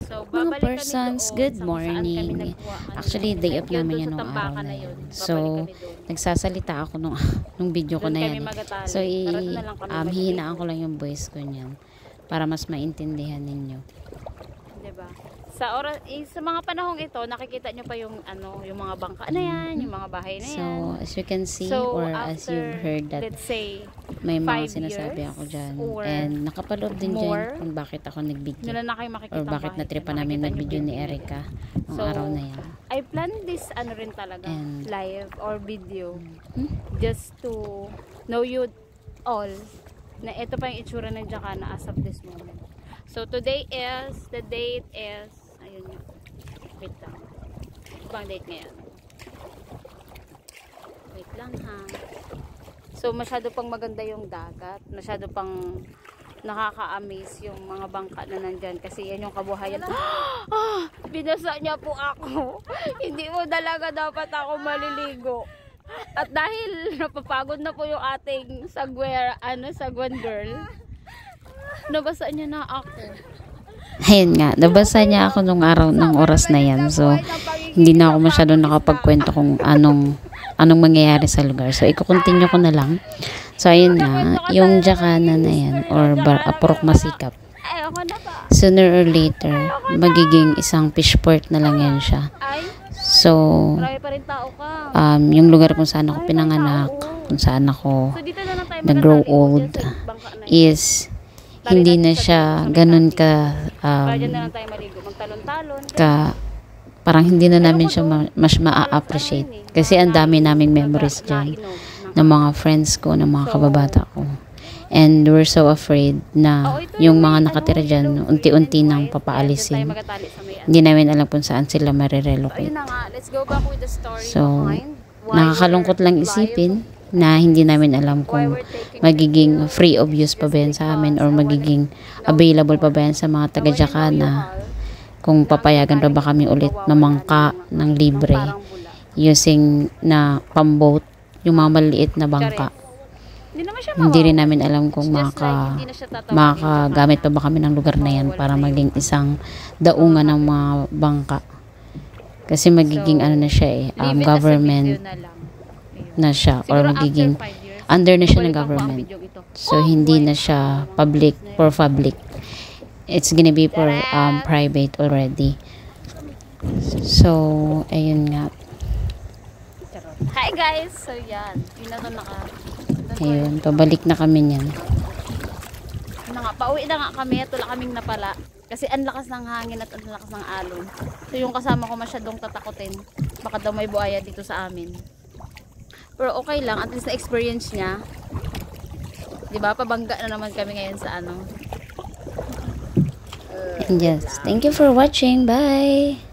So, Mga babalik kami persons, doon good sa kung saan kami morning. nagkuha kanina. Actually, day Like up yun, namin doon yan sa nung araw tambakan na na yan. yun. So, Babalik kami doon. nagsasalita ako nung video ko Doon na kami yan. magatali. So, Tara, doon na lang kami maliligo. hihinaan ko lang yung voice ko niyan para mas maintindihan ninyo. Diba? Sa oras, sa mga panahong ito, nakikita nyo pa yung yung mga bangka na yan, yung mga bahay na yan. So, as you can see, So, or as you've heard that let's say, may mga 5 sinasabi years ako dyan. or And nakapalood din more, dyan kung bakit ako nag-video. Wala na kayo makikita Or bakit natripa namin mag-video ni Erica ang araw na yan. I plan this rin talaga, And, live or video, just to know you all na ito pa yung itsura ng Jacana as of this moment. So today is, the date is, ayun yun, wait lang, ibang date ngayon, wait lang ha. So masyado pang maganda yung dagat, masyado pang nakaka-amaze yung mga bangka na nandyan kasi yan yung kabuhayan. Binasa niya po ako. Hindi mo talaga dapat ako maliligo. At dahil napapagod na po yung ating sagwan girl, nabasa niya na ako. Ayun nga, nabasa niya ako nung araw, ng oras na yan. So, hindi na ako masyadong nakapagkwento kung anong mangyayari sa lugar. So, iko-continue ko na lang. So, ayun nga, yung Jacana na yan, or Purok Masikap, sooner or later, magiging isang fishport na lang yan siya. So, yung lugar kung saan ako pinanganak, kung saan ako nag-grow old, is hindi na siya ganun parang hindi na namin siya mas ma-appreciate. Kasi ang dami naming memories dyan ng mga friends ko, ng mga kababata ko. And we're so afraid na yung mga nakatira dyan, unti-unti nang papaalisin. Hindi namin alam kung saan sila marirelocate. So, nakakalungkot lang isipin na hindi namin alam kung magiging free of use pa ba yan sa amin or magiging available pa ba yan sa mga taga-Jacana, kung papayagan pa ba kami ulit na mangka ng libre using na pamboat, yung mga maliit na bangka. Hindi rin namin alam kung makagamit pa ba kami ng lugar na yan para maging isang daungan ng mga bangka. Kasi magiging na siya government na siya, or magiging under na siya ng government. So, hindi na siya public, for public. It's gonna be for private already. So, ayun nga. Hi guys! So, yan. Yun na Ayun, pabalik na kami niyan. Pauwi na nga kami at wala kaming napala. Kasi ang lakas ng hangin at ang lakas ng alon. So, yung kasama ko masyadong tatakutin. Baka daw may buhaya dito sa amin. Pero okay lang, at least na-experience niya. Diba? Pabangga na naman kami ngayon sa Yes. Thank you for watching. Bye!